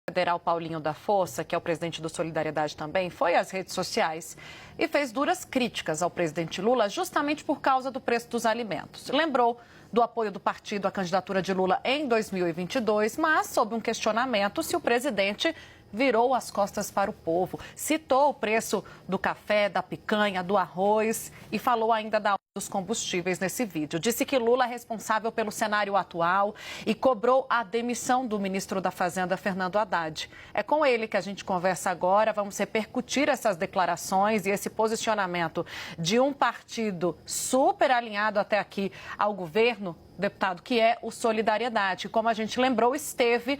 Federal Paulinho da Força, que é o presidente do Solidariedade também, foi às redes sociais e fez duras críticas ao presidente Lula justamente por causa do preço dos alimentos. Lembrou do apoio do partido à candidatura de Lula em 2022, mas sob um questionamento se o presidente virou as costas para o povo. Citou o preço do café, da picanha, do arroz e falou ainda dos combustíveis nesse vídeo. Disse que Lula é responsável pelo cenário atual e cobrou a demissão do ministro da Fazenda, Fernando Haddad. É com ele que a gente conversa agora. Vamos repercutir essas declarações e esse posicionamento de um partido super alinhado até aqui ao governo, deputado, que é o Solidariedade. Como a gente lembrou, esteve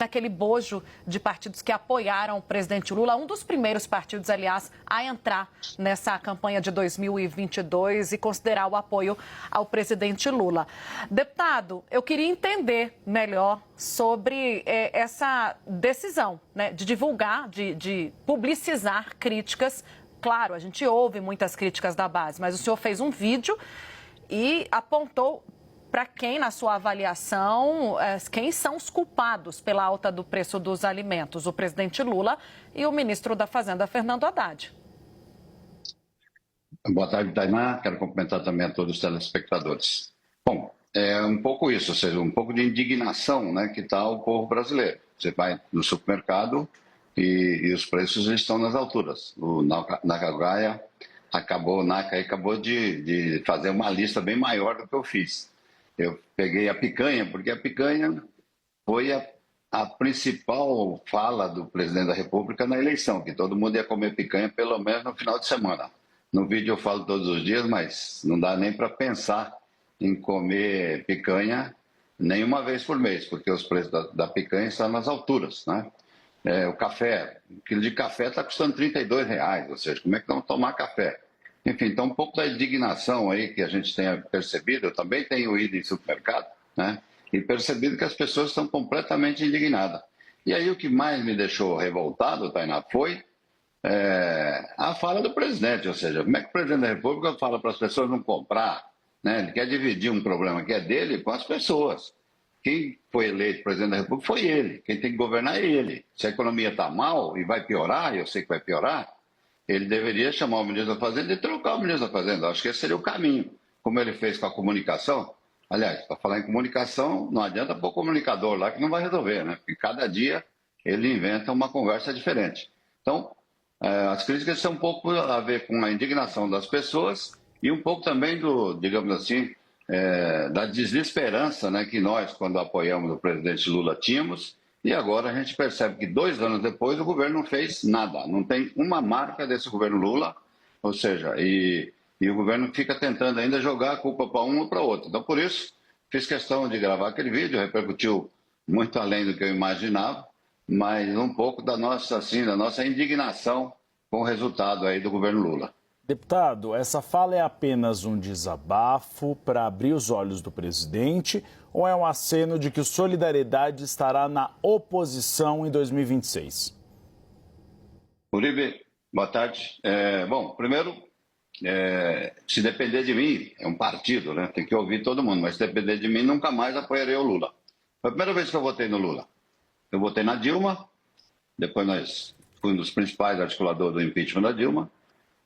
naquele bojo de partidos que apoiaram o presidente Lula, um dos primeiros partidos, aliás, a entrar nessa campanha de 2022 e considerar o apoio ao presidente Lula. Deputado, eu queria entender melhor sobre essa decisão, né, de divulgar, de publicizar críticas. Claro, a gente ouve muitas críticas da base, mas o senhor fez um vídeo e apontou para quem, na sua avaliação, quem são os culpados pela alta do preço dos alimentos? O presidente Lula e o ministro da Fazenda, Fernando Haddad. Boa tarde, Tainá. Quero cumprimentar também a todos os telespectadores. Bom, é um pouco isso, ou seja, um pouco de indignação, né, que está o povo brasileiro. Você vai no supermercado e os preços estão nas alturas. O Nakagawa acabou de fazer uma lista bem maior do que eu fiz. Eu peguei a picanha, porque a picanha foi a principal fala do presidente da República na eleição, que todo mundo ia comer picanha pelo menos no final de semana. No vídeo eu falo todos os dias, mas não dá nem para pensar em comer picanha nenhuma vez por mês, porque os preços da picanha estão nas alturas, né? O café, um quilo de café está custando R$32, ou seja, como é que vamos tomar café? Enfim, então um pouco da indignação aí que a gente tenha percebido, eu também tenho ido em supermercado, né, e percebido que as pessoas estão completamente indignadas. E aí o que mais me deixou revoltado, Tainá, foi a fala do presidente, ou seja, como é que o presidente da República fala para as pessoas não comprar, né? Ele quer dividir um problema que é dele com as pessoas. Quem foi eleito presidente da República foi ele, quem tem que governar é ele. Se a economia está mal e vai piorar, eu sei que vai piorar, ele deveria chamar o ministro da Fazenda e trocar o ministro da Fazenda. Acho que esse seria o caminho, como ele fez com a comunicação. Aliás, para falar em comunicação, não adianta pôr comunicador lá que não vai resolver, né? Porque cada dia ele inventa uma conversa diferente. Então, as críticas têm um pouco a ver com a indignação das pessoas e um pouco também do, digamos assim, da desesperança, né, que nós, quando apoiamos o presidente Lula, tínhamos. E agora a gente percebe que 2 anos depois o governo não fez nada, não tem uma marca desse governo Lula, ou seja, e o governo fica tentando ainda jogar a culpa para um ou para outro. Então, por isso, fiz questão de gravar aquele vídeo, repercutiu muito além do que eu imaginava, mas um pouco da nossa indignação com o resultado aí do governo Lula. Deputado, essa fala é apenas um desabafo para abrir os olhos do presidente ou é um aceno de que o Solidariedade estará na oposição em 2026? Uribe, boa tarde. Bom, primeiro, se depender de mim, é um partido, né? Tem que ouvir todo mundo, mas se depender de mim, nunca mais apoiarei o Lula. Foi a primeira vez que eu votei no Lula. Eu votei na Dilma, depois nós fui um dos principais articuladores do impeachment da Dilma,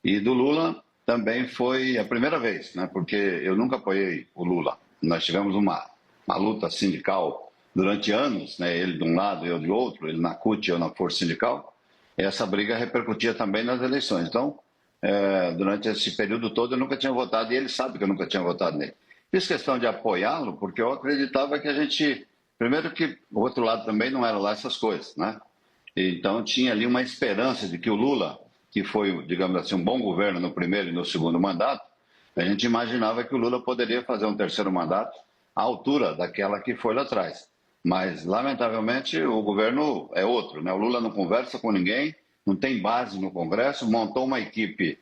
e do Lula também foi a primeira vez, né? Porque eu nunca apoiei o Lula. Nós tivemos uma luta sindical durante anos, né? Ele de um lado, eu de outro, ele na CUT, eu na Força Sindical. E essa briga repercutia também nas eleições. Então, durante esse período todo eu nunca tinha votado, e ele sabe que eu nunca tinha votado nele. Fiz questão de apoiá-lo porque eu acreditava que a gente... Primeiro que o outro lado também não era lá essas coisas, né? Então tinha ali uma esperança de que o Lula, que foi, digamos assim, um bom governo no primeiro e no segundo mandato, a gente imaginava que o Lula poderia fazer um terceiro mandato à altura daquela que foi lá atrás. Mas, lamentavelmente, o governo é outro, né? O Lula não conversa com ninguém, não tem base no Congresso, montou uma equipe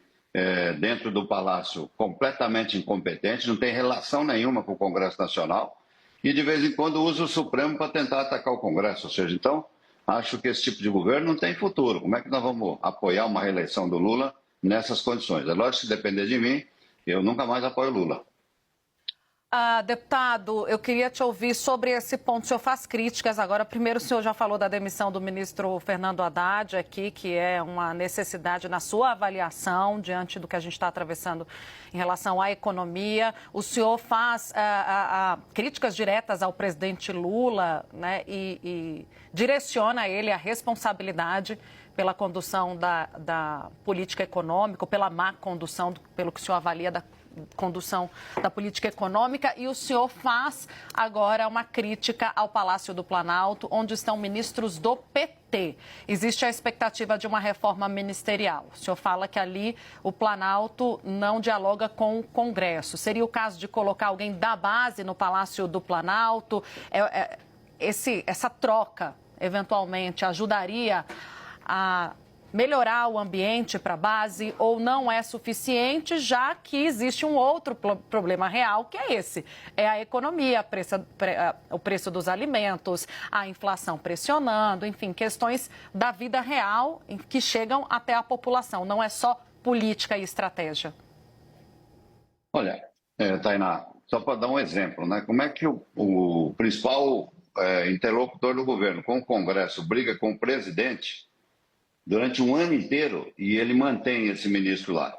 dentro do Palácio completamente incompetente, não tem relação nenhuma com o Congresso Nacional e, de vez em quando, usa o Supremo para tentar atacar o Congresso. Ou seja, então, acho que esse tipo de governo não tem futuro. Como é que nós vamos apoiar uma reeleição do Lula nessas condições? É lógico que, se depender de mim, eu nunca mais apoio o Lula. Deputado, eu queria te ouvir sobre esse ponto. O senhor faz críticas agora. Primeiro, o senhor já falou da demissão do ministro Fernando Haddad aqui, que é uma necessidade na sua avaliação, diante do que a gente está atravessando em relação à economia. O senhor faz críticas diretas ao presidente Lula, né, e direciona ele a responsabilidade pela condução da política econômica, ou pela má condução, pelo que o senhor avalia da condução da política econômica, e o senhor faz agora uma crítica ao Palácio do Planalto, onde estão ministros do PT. Existe a expectativa de uma reforma ministerial. O senhor fala que ali o Planalto não dialoga com o Congresso. Seria o caso de colocar alguém da base no Palácio do Planalto? Essa troca, eventualmente, ajudaria a melhorar o ambiente para a base, ou não é suficiente, já que existe um outro problema real, que é esse. É a economia, o preço dos alimentos, a inflação pressionando, enfim, questões da vida real que chegam até a população. Não é só política e estratégia. Olha, Tainá, só para dar um exemplo, né? Como é que o principal interlocutor do governo com o Congresso briga com o presidente durante um ano inteiro e ele mantém esse ministro lá?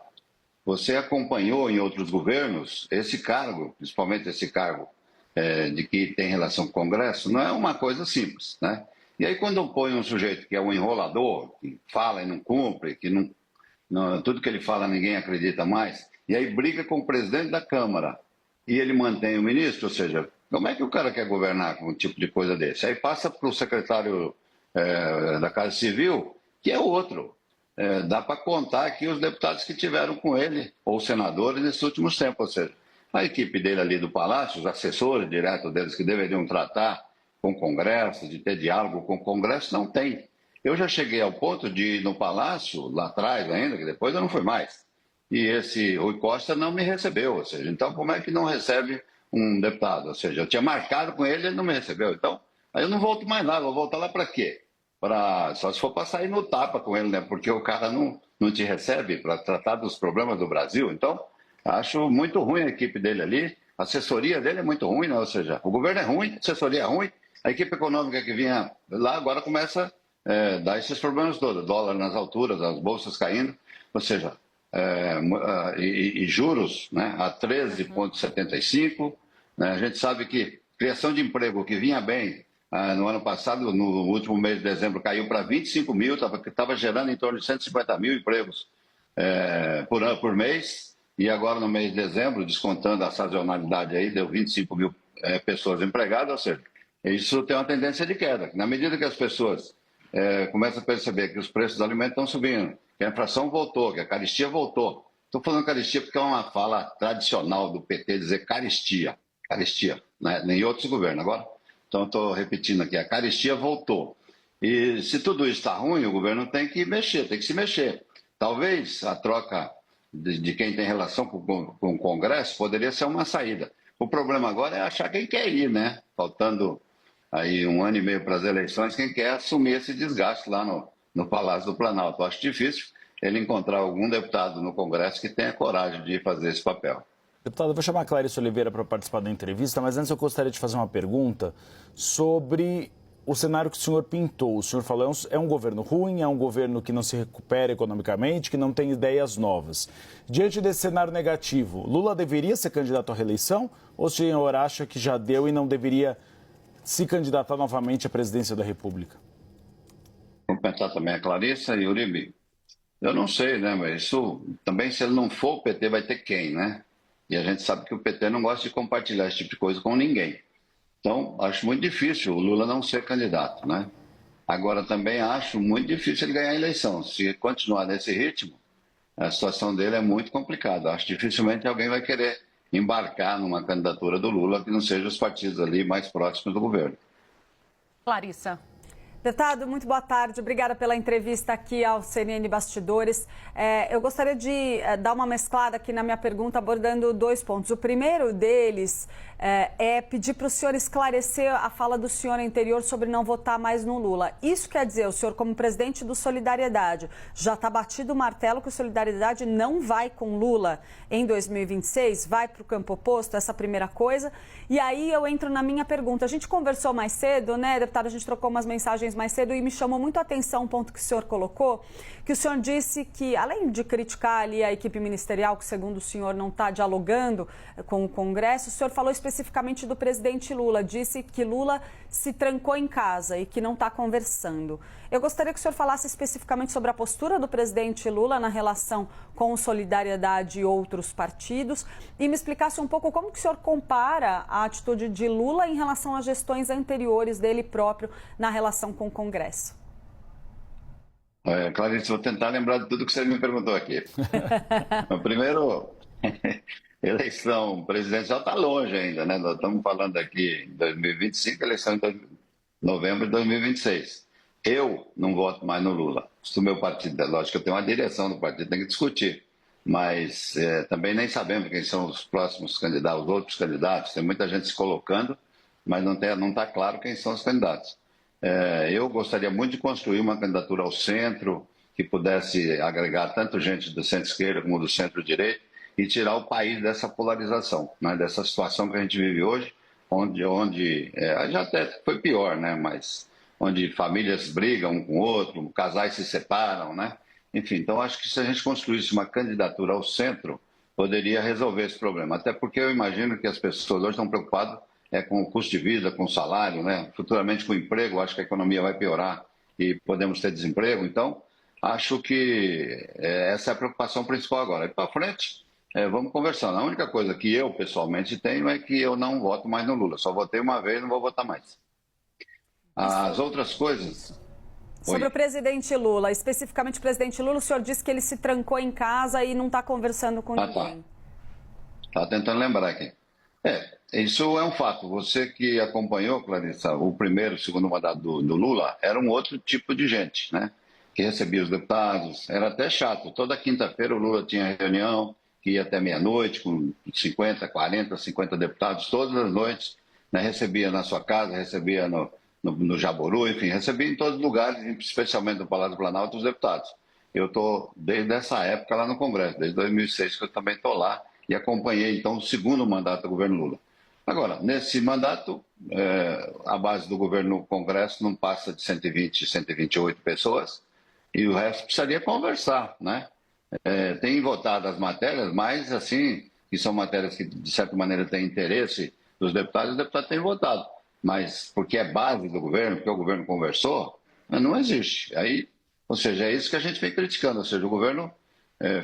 Você acompanhou em outros governos esse cargo, principalmente esse cargo de que tem relação com o Congresso, não é uma coisa simples, né? E aí quando põe um sujeito que é um enrolador, que fala e não cumpre, que tudo que ele fala ninguém acredita mais, e aí briga com o presidente da Câmara e ele mantém o ministro, ou seja, como é que o cara quer governar com um tipo de coisa desse? Aí passa para o secretário da Casa Civil, que é outro. Dá para contar aqui os deputados que tiveram com ele, ou senadores, nesses últimos tempos. Ou seja, a equipe dele ali do Palácio, os assessores diretos deles que deveriam tratar com o Congresso, de ter diálogo com o Congresso, não tem. Eu já cheguei ao ponto de ir no Palácio, lá atrás ainda, que depois eu não fui mais, e esse Rui Costa não me recebeu. Ou seja, então como é que não recebe um deputado? Ou seja, eu tinha marcado com ele, ele não me recebeu. Então, aí eu não volto mais lá, vou voltar lá para quê? Só se for para sair no tapa com ele, né? Porque o cara não te recebe para tratar dos problemas do Brasil. Então, acho muito ruim a equipe dele ali, a assessoria dele é muito ruim, né? Ou seja, o governo é ruim, a assessoria é ruim, a equipe econômica que vinha lá agora começa a dar esses problemas todos, dólar nas alturas, as bolsas caindo, ou seja, e juros, né, a 13,75, né? A gente sabe que criação de emprego que vinha bem no ano passado, no último mês de dezembro, caiu para 25 mil, estava gerando em torno de 150 mil empregos por mês, e agora no mês de dezembro, descontando a sazonalidade aí, deu 25 mil pessoas empregadas, ou seja, isso tem uma tendência de queda. Na medida que as pessoas começam a perceber que os preços dos alimentos estão subindo, que a inflação voltou, que a caristia voltou. Estou falando caristia porque é uma fala tradicional do PT dizer caristia, né? Nem outros governos. Agora, então estou repetindo aqui, a caristia voltou. E se tudo isso está ruim, o governo tem que mexer, tem que se mexer. Talvez a troca de quem tem relação com o Congresso poderia ser uma saída. O problema agora é achar quem quer ir, né? Faltando aí um ano e meio para as eleições, quem quer assumir esse desgaste lá no Palácio do Planalto. Eu acho difícil ele encontrar algum deputado no Congresso que tenha coragem de fazer esse papel. Deputado, eu vou chamar a Clarice Oliveira para participar da entrevista, mas antes eu gostaria de fazer uma pergunta sobre o cenário que o senhor pintou. O senhor falou é um governo ruim, é um governo que não se recupera economicamente, que não tem ideias novas. Diante desse cenário negativo, Lula deveria ser candidato à reeleição ou o senhor acha que já deu e não deveria se candidatar novamente à presidência da República? Vamos pensar também a Clarice e o Uribe. Eu não sei, né? Mas isso também, se ele não for, o PT vai ter quem, né? E a gente sabe que o PT não gosta de compartilhar esse tipo de coisa com ninguém. Então, acho muito difícil o Lula não ser candidato, né? Agora, também acho muito difícil ele ganhar a eleição. Se continuar nesse ritmo, a situação dele é muito complicada. Acho que dificilmente alguém vai querer embarcar numa candidatura do Lula que não seja os partidos ali mais próximos do governo. Larissa. Deputado, muito boa tarde. Obrigada pela entrevista aqui ao CNN Bastidores. Eu gostaria de dar uma mesclada aqui na minha pergunta, abordando 2 pontos. O primeiro deles é pedir para o senhor esclarecer a fala do senhor anterior sobre não votar mais no Lula. Isso quer dizer, o senhor, como presidente do Solidariedade, já está batido o martelo que o Solidariedade não vai com Lula em 2026? Vai para o campo oposto? Essa é a primeira coisa. E aí eu entro na minha pergunta. A gente conversou mais cedo, né, deputado? A gente trocou umas mensagens mais cedo e me chamou muito a atenção um ponto que o senhor colocou, que o senhor disse que, além de criticar ali a equipe ministerial, que segundo o senhor não está dialogando com o Congresso, o senhor falou especificamente do presidente Lula, disse que Lula se trancou em casa e que não está conversando. Eu gostaria que o senhor falasse especificamente sobre a postura do presidente Lula na relação com o Solidariedade e outros partidos e me explicasse um pouco como que o senhor compara a atitude de Lula em relação às gestões anteriores dele próprio na relação com o Congresso. Clarice, vou tentar lembrar de tudo que você me perguntou aqui. Primeiro, eleição presidencial está longe ainda, né? Nós estamos falando aqui em 2025, eleição em novembro de 2026. Eu não voto mais no Lula. Se o meu partido, lógico que eu tenho uma direção do partido, tem que discutir. Mas também nem sabemos quem são os próximos candidatos, os outros candidatos. Tem muita gente se colocando, mas não está claro quem são os candidatos. Eu gostaria muito de construir uma candidatura ao centro, que pudesse agregar tanto gente do centro-esquerda como do centro-direita e tirar o país dessa polarização, né, dessa situação que a gente vive hoje, onde já até foi pior, né, mas onde famílias brigam um com o outro, casais se separam, né? Enfim, então acho que se a gente construísse uma candidatura ao centro, poderia resolver esse problema. Até porque eu imagino que as pessoas hoje estão preocupadas com o custo de vida, com o salário, né? Futuramente com o emprego, acho que a economia vai piorar e podemos ter desemprego. Então, acho que essa é a preocupação principal agora. E para frente, vamos conversando. A única coisa que eu, pessoalmente, tenho é que eu não voto mais no Lula. Só votei uma vez, não vou votar mais. As outras coisas... Sobre o presidente Lula, especificamente o presidente Lula, o senhor disse que ele se trancou em casa e não está conversando com ninguém. Tá tentando lembrar aqui. Isso é um fato. Você que acompanhou, Clarissa, o primeiro e o segundo mandato do Lula, era um outro tipo de gente, né? Que recebia os deputados. Era até chato. Toda quinta-feira o Lula tinha reunião, que ia até meia-noite, com 50, 40, 50 deputados, todas as noites, né? Recebia na sua casa, recebia no Jaboru, enfim, recebia em todos os lugares, especialmente no Palácio do Planalto, os deputados. Eu estou desde essa época lá no Congresso, desde 2006 que eu também estou lá e acompanhei, então, o segundo mandato do governo Lula. Agora, nesse mandato, a base do governo no Congresso não passa de 120, 128 pessoas e o resto precisaria conversar, né? Tem votado as matérias, mas, assim, que são matérias que, de certa maneira, têm interesse dos deputados, os deputados têm votado. Mas porque é base do governo, porque o governo conversou, não existe. Aí, ou seja, é isso que a gente vem criticando, ou seja, o governo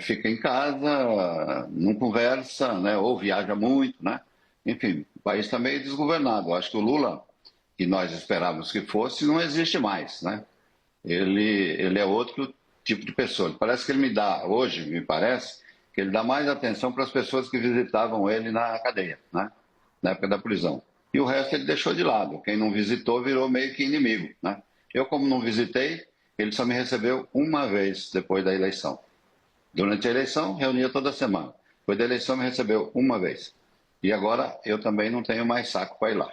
fica em casa, não conversa, né, ou viaja muito, né? Enfim, o país está meio desgovernado. Eu acho que o Lula, que nós esperávamos que fosse, não existe mais, né? Ele é outro tipo de pessoa. Parece que ele me dá, hoje, me parece, que ele dá mais atenção para as pessoas que visitavam ele na cadeia, né? Na época da prisão. E o resto ele deixou de lado. Quem não visitou virou meio que inimigo, né? Eu, como não visitei, ele só me recebeu uma vez depois da eleição. Durante a eleição, reunia toda semana. Depois da eleição, me recebeu uma vez. E agora eu também não tenho mais saco para ir lá.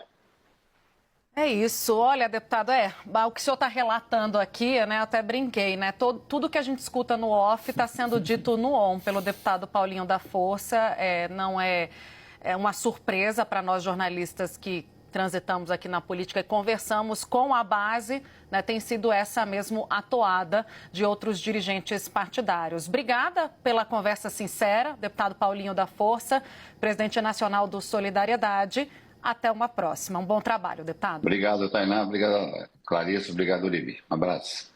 É isso. Olha, deputado, o que o senhor está relatando aqui, né? Eu até brinquei, né? Tudo que a gente escuta no off está sendo dito no on pelo deputado Paulinho da Força. Não é uma surpresa para nós jornalistas que transitamos aqui na política e conversamos com a base, né, tem sido essa mesmo a toada de outros dirigentes partidários. Obrigada pela conversa sincera, deputado Paulinho da Força, presidente nacional do Solidariedade. Até uma próxima. Um bom trabalho, deputado. Obrigado, Tainá. Obrigado, Clarissa. Obrigado, Uribe. Um abraço.